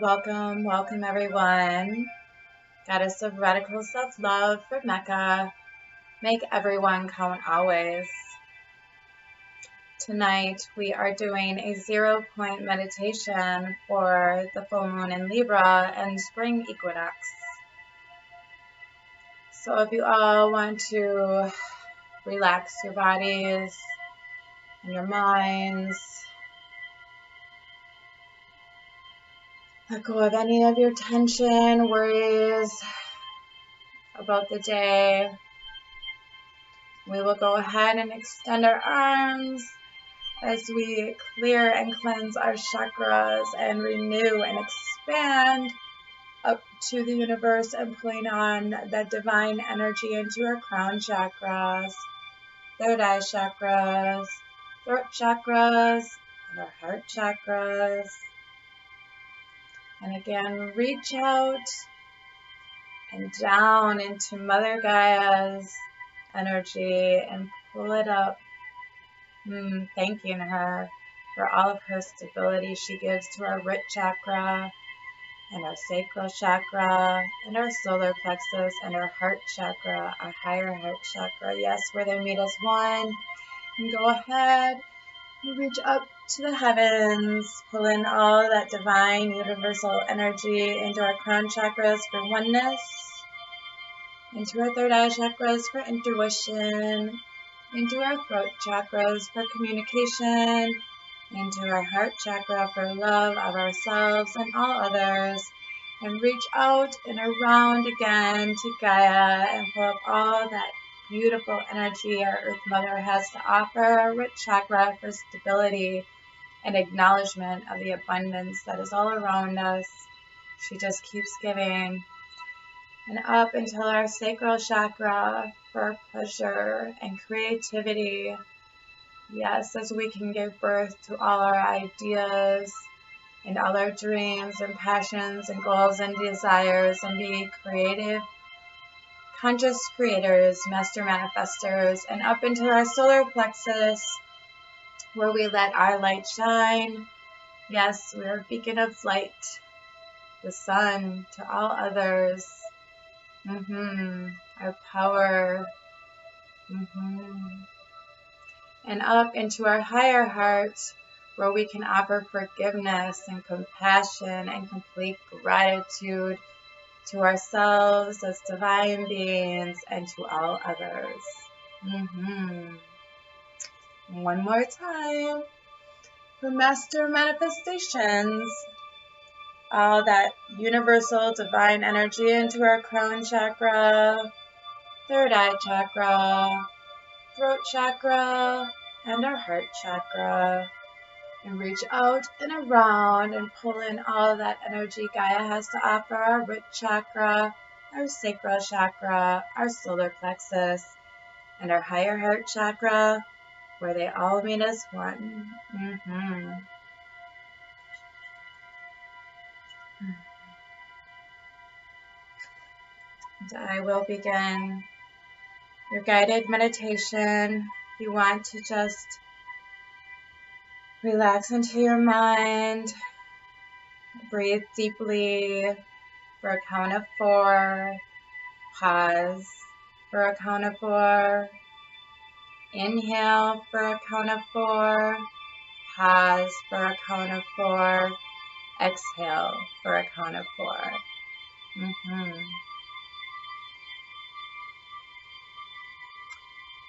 Welcome, welcome everyone. Goddess of Radical Self-Love for Mecca. Make everyone count always. Tonight we are doing a 0-point meditation for the full moon in Libra and spring equinox. So if you all want to relax your bodies and your minds, let go of any of your tension, worries about the day. We will go ahead and extend our arms as we clear and cleanse our chakras and renew and expand up to the universe and pulling on that divine energy into our crown chakras, third eye chakras, throat chakras, and our heart chakras. And again, reach out and down into Mother Gaia's energy and pull it up, thanking her for all of her stability she gives to our root chakra and our sacral chakra and our solar plexus and our heart chakra, our higher heart chakra. Yes, where they meet as one. And go ahead and reach up to the heavens, pull in all that divine universal energy into our crown chakras for oneness, into our third eye chakras for intuition, into our throat chakras for communication, into our heart chakra for love of ourselves and all others, and reach out and around again to Gaia and pull up all that beautiful energy our Earth Mother has to offer, our root chakra for stability and acknowledgement of the abundance that is all around us. She just keeps giving. And up until our sacral chakra for pleasure and creativity. Yes, as we can give birth to all our ideas and all our dreams and passions and goals and desires and be creative, conscious creators, master manifestors, and up into our solar plexus where we let our light shine. Yes, we are a beacon of light, the sun to all others. Our power. And up into our higher heart where we can offer forgiveness and compassion and complete gratitude to ourselves as divine beings and to all others. One more time. For master manifestations, all that universal divine energy into our crown chakra, third eye chakra, throat chakra, and our heart chakra. And reach out and around and pull in all that energy Gaia has to offer, our root chakra, our sacral chakra, our solar plexus, and our higher heart chakra, where they all meet as one. And I will begin your guided meditation. You want to just relax into your mind, breathe deeply for a count of 4, pause for a count of 4, inhale for a count of 4, pause for a count of 4, exhale for a count of 4.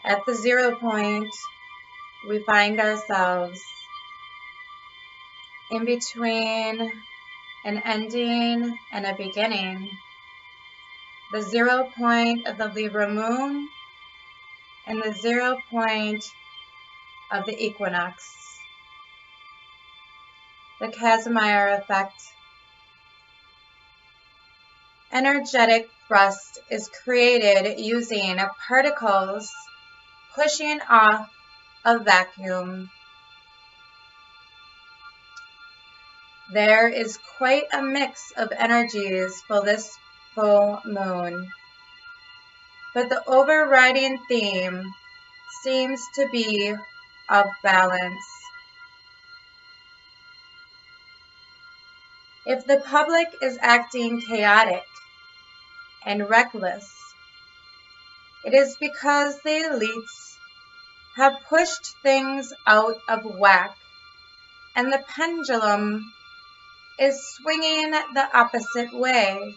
At the 0 point, we find ourselves in between an ending and a beginning. The 0 point of the Libra moon and the 0 point of the equinox. The Casimir effect. Energetic thrust is created using particles pushing off a vacuum. There is quite a mix of energies for this full moon, but the overriding theme seems to be of balance. If the public is acting chaotic and reckless, it is because the elites have pushed things out of whack, and the pendulum is swinging the opposite way.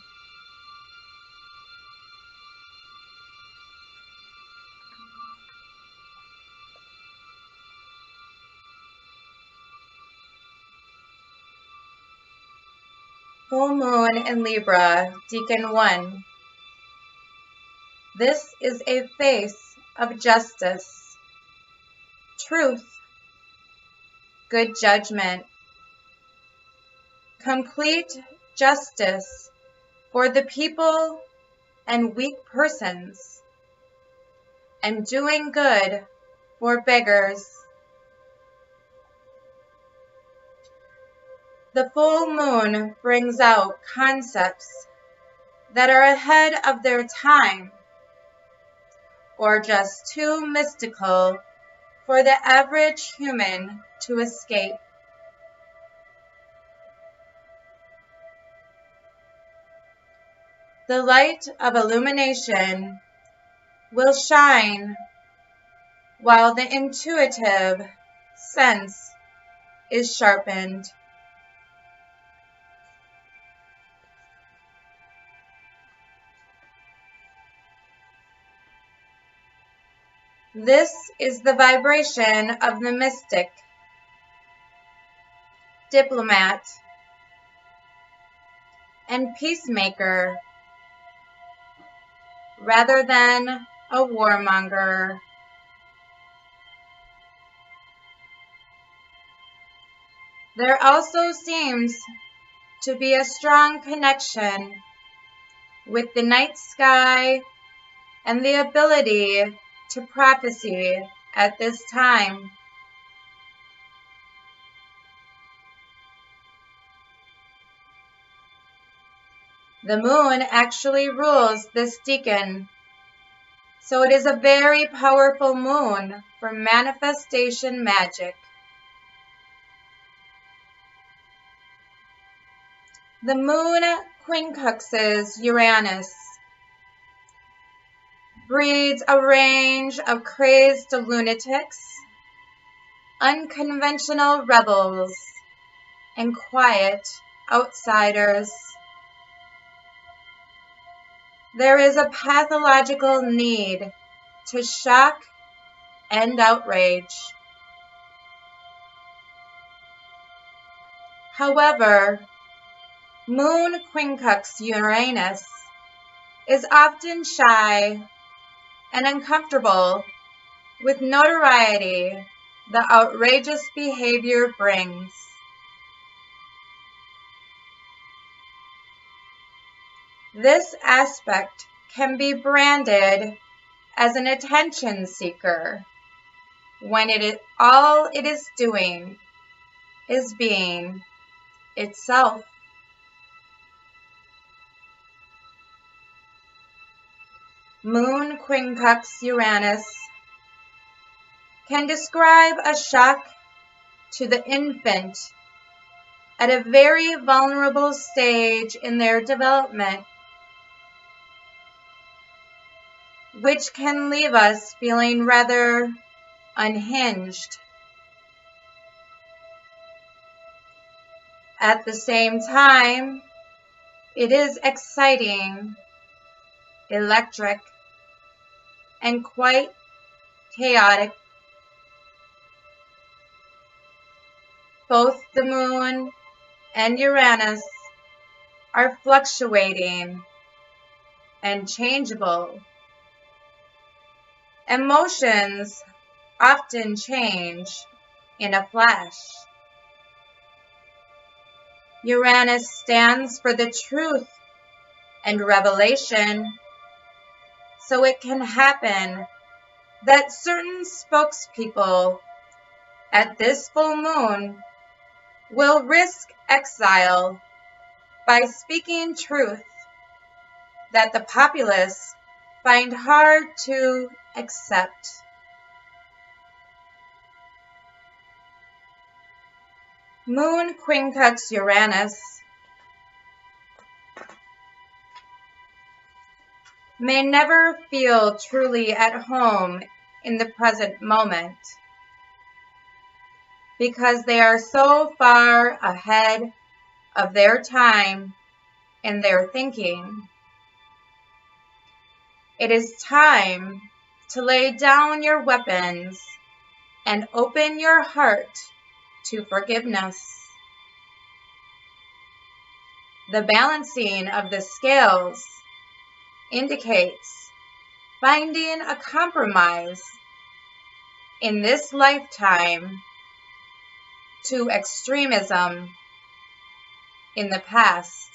Full moon in Libra, Deacon 1. This is a face of justice, truth, good judgment, complete justice for the people and weak persons, and doing good for beggars. The full moon brings out concepts that are ahead of their time, or just too mystical for the average human to escape. The light of illumination will shine while the intuitive sense is sharpened. This is the vibration of the mystic, diplomat, and peacemaker, rather than a warmonger. There also seems to be a strong connection with the night sky and the ability to prophecy at this time. The moon actually rules this deacon, so it is a very powerful moon for manifestation magic. The moon quincunxes Uranus, breeds a range of crazed lunatics, unconventional rebels, and quiet outsiders. There is a pathological need to shock and outrage. However, moon quincunx Uranus is often shy and uncomfortable with notoriety the outrageous behavior brings. This aspect can be branded as an attention seeker when all it is doing is being itself. Moon quincunx Uranus can describe a shock to the infant at a very vulnerable stage in their development, which can leave us feeling rather unhinged. At the same time, it is exciting, electric, and quite chaotic. Both the moon and Uranus are fluctuating and changeable. Emotions often change in a flash. Uranus stands for the truth and revelation, so it can happen that certain spokespeople at this full moon will risk exile by speaking truth that the populace find hard to accept. Moon quincunx Uranus may never feel truly at home in the present moment because they are so far ahead of their time in their thinking. It is time to lay down your weapons and open your heart to forgiveness. The balancing of the scales indicates finding a compromise in this lifetime to extremism in the past.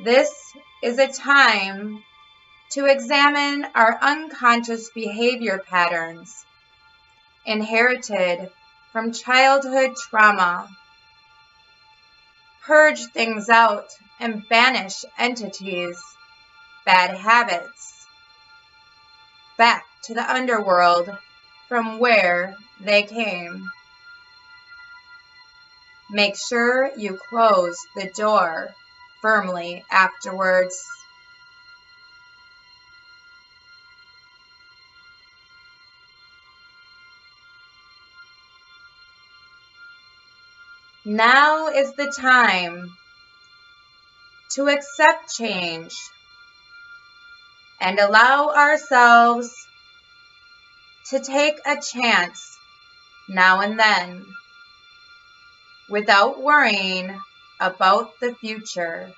This is a time to examine our unconscious behavior patterns inherited from childhood trauma, purge things out and banish entities, bad habits, back to the underworld from where they came. Make sure you close the door firmly afterwards. Now is the time to accept change and allow ourselves to take a chance now and then without worrying about the future.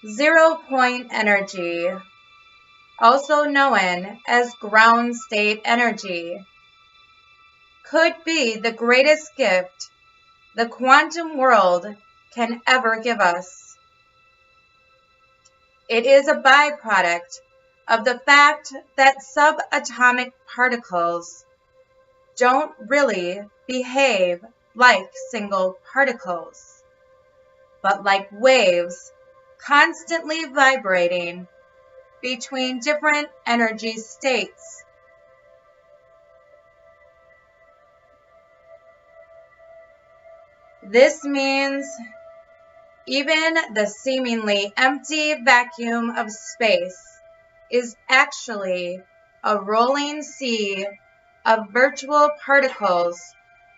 0 point energy, also known as ground state energy, could be the greatest gift the quantum world can ever give us. It is a byproduct of the fact that subatomic particles don't really behave like single particles, but like waves constantly vibrating between different energy states. This means even the seemingly empty vacuum of space is actually a rolling sea of virtual particles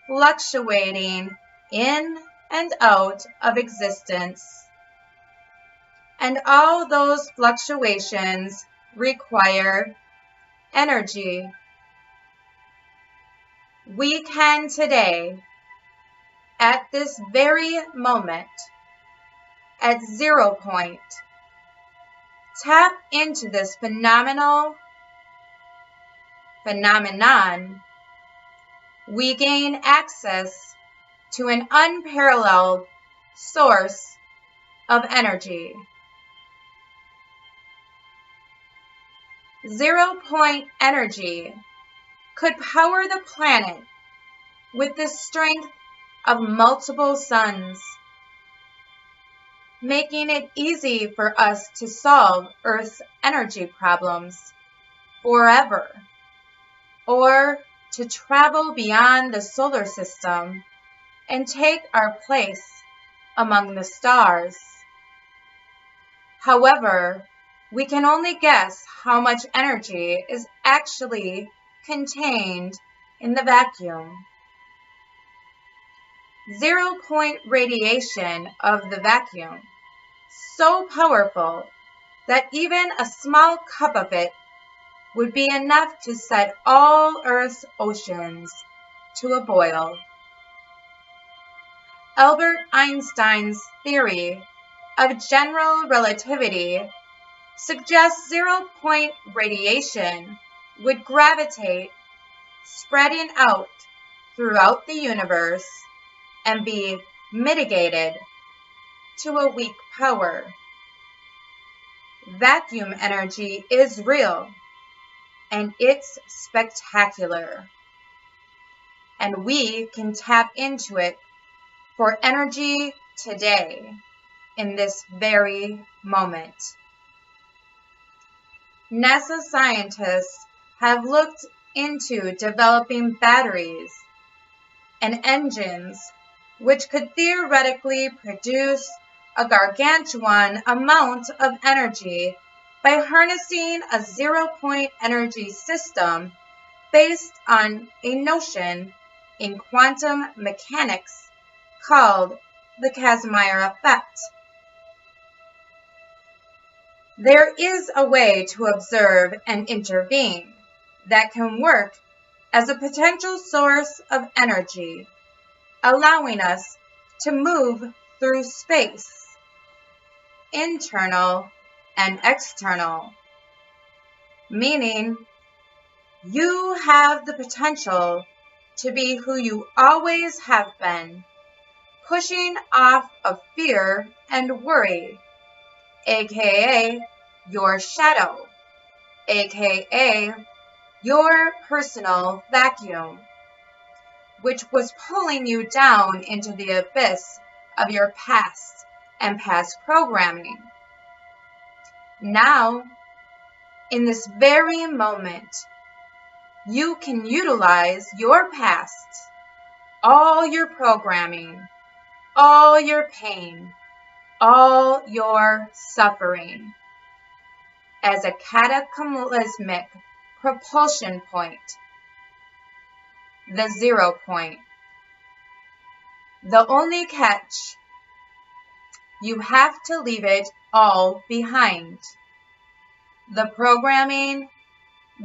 fluctuating in and out of existence. And all those fluctuations require energy. We can today, at this very moment, at 0 point, tap into this phenomenon. We gain access to an unparalleled source of energy. 0 point energy could power the planet with the strength of multiple suns, making it easy for us to solve Earth's energy problems forever, or to travel beyond the solar system and take our place among the stars. However, we can only guess how much energy is actually contained in the vacuum. 0 point radiation of the vacuum, so powerful that even a small cup of it would be enough to set all Earth's oceans to a boil. Albert Einstein's theory of general relativity suggests 0 point radiation would gravitate, spreading out throughout the universe and be mitigated to a weak power. Vacuum energy is real, and it's spectacular. And we can tap into it for energy today, in this very moment. NASA scientists have looked into developing batteries and engines which could theoretically produce a gargantuan amount of energy by harnessing a zero-point energy system based on a notion in quantum mechanics called the Casimir effect. There is a way to observe and intervene that can work as a potential source of energy, allowing us to move through space, internal and external, meaning you have the potential to be who you always have been, pushing off of fear and worry, aka your shadow, aka your personal vacuum, which was pulling you down into the abyss of your past and past programming. Now, in this very moment, you can utilize your past, all your programming, all your pain, all your suffering, as a cataclysmic propulsion point, the 0 point. The only catch, you have to leave it all behind. The programming,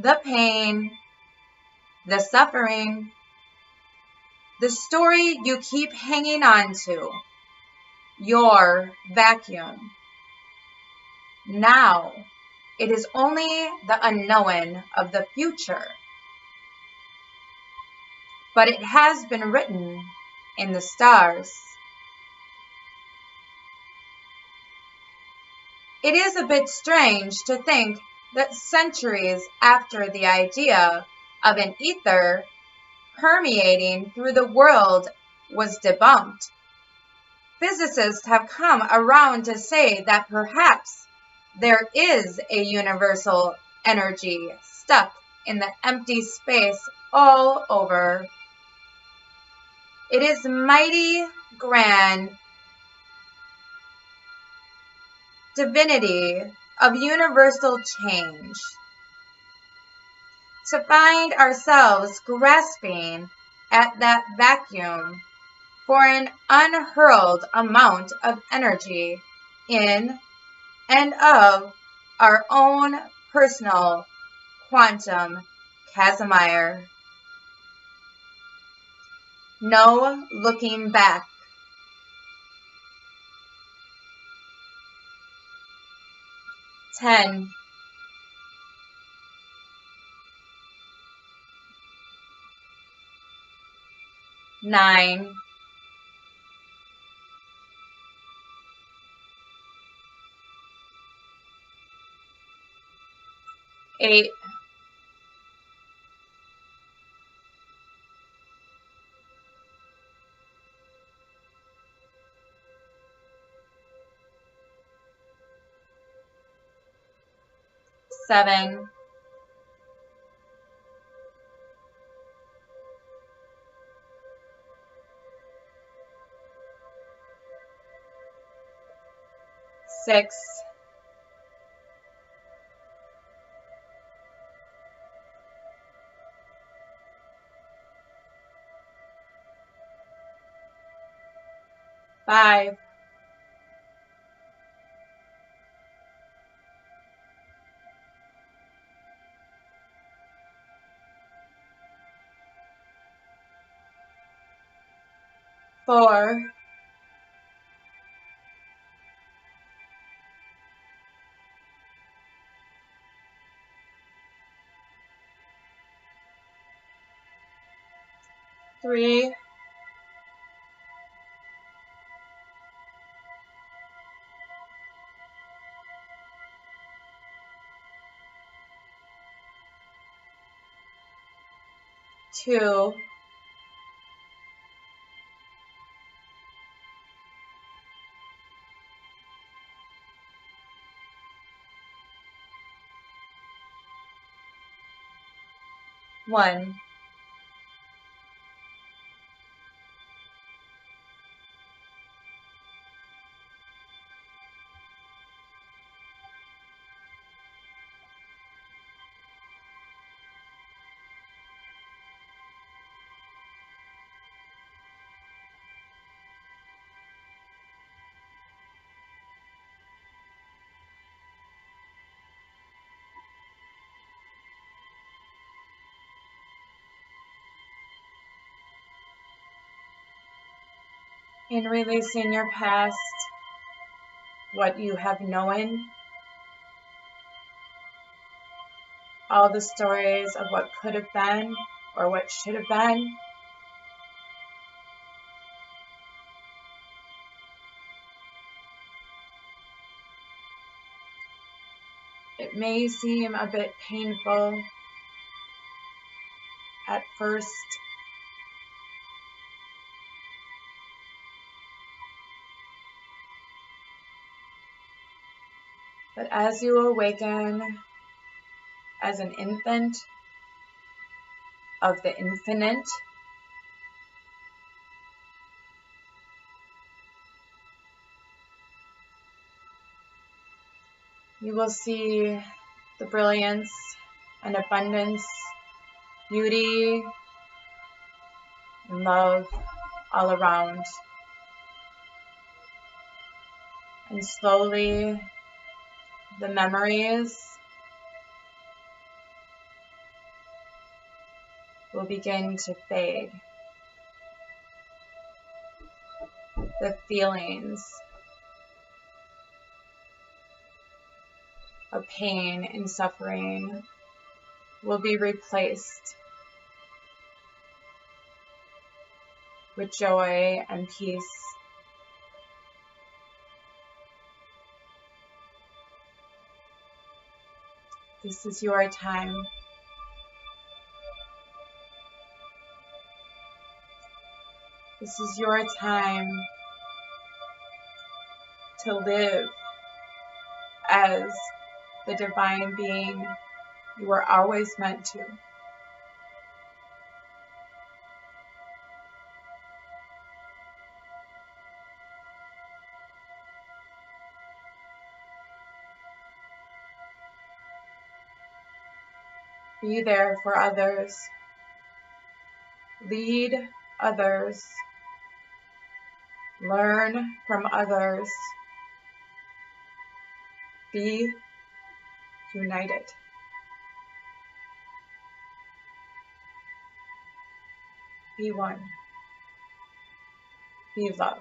the pain, the suffering, the story you keep hanging on to, your vacuum. Now, it is only the unknown of the future. But it has been written in the stars. It is a bit strange to think that centuries after the idea of an ether permeating through the world was debunked, physicists have come around to say that perhaps there is a universal energy stuck in the empty space all over. It is mighty grand divinity of universal change. To find ourselves grasping at that vacuum for an unhurled amount of energy in and of our own personal quantum Casimir. No looking back. 10. 9. 8. 7. 6. 5. 4. 3. 2. 1. In releasing your past, what you have known, all the stories of what could have been or what should have been, it may seem a bit painful at first, but as you awaken as an infant of the infinite, you will see the brilliance and abundance, beauty, and love all around. And slowly, the memories will begin to fade. The feelings of pain and suffering will be replaced with joy and peace. This is your time. This is your time to live as the divine being you were always meant to. Be there for others. Lead others. Learn from others. Be united. Be one. Be love.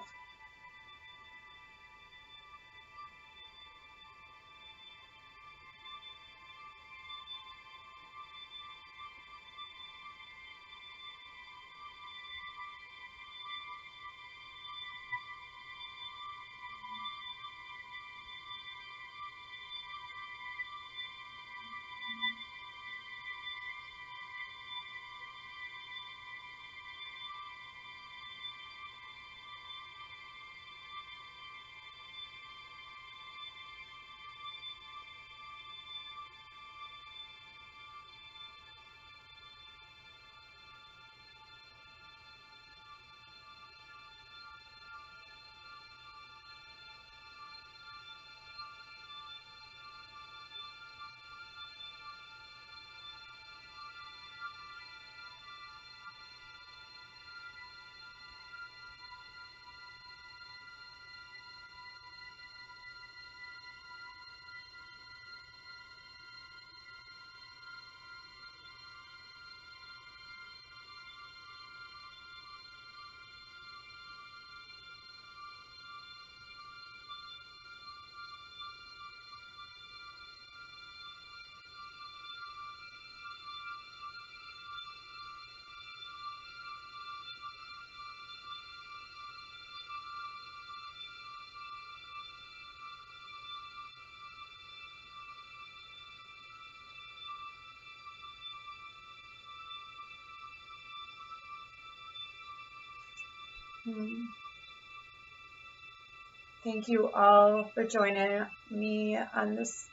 Thank you all for joining me on this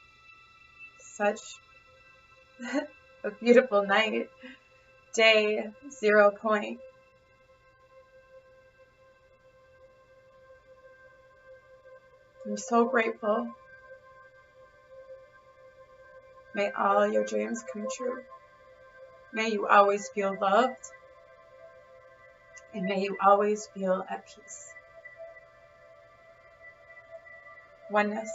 such a beautiful night. day 0 point. I'm so grateful. May all your dreams come true. May you always feel loved. And may you always feel at peace. Oneness.